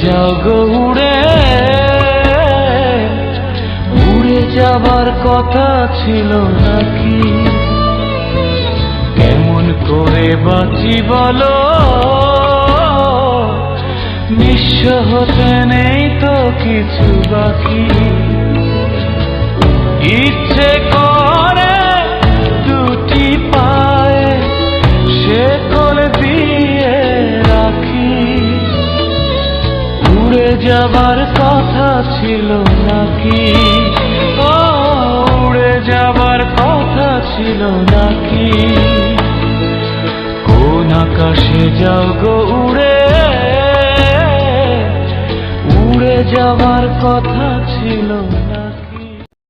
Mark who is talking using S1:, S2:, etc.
S1: যাও গো উড়ে, উড়ে যাবার কথা ছিল নাকি? কেমন করে বাঁচি বলো, নিঃস্ব হতে নেই তো কিছু বাকি। ইচ্ছে করে দুটি পায়ে শেকল দিয়ে রাখি, উড়ে যাবার কথা ছিল নাকি? ও উড়ে যাবার কথা ছিল নাকি? কোন আকাশে যাও গো উড়ে, উড়ে যাবার কথা ছিল না।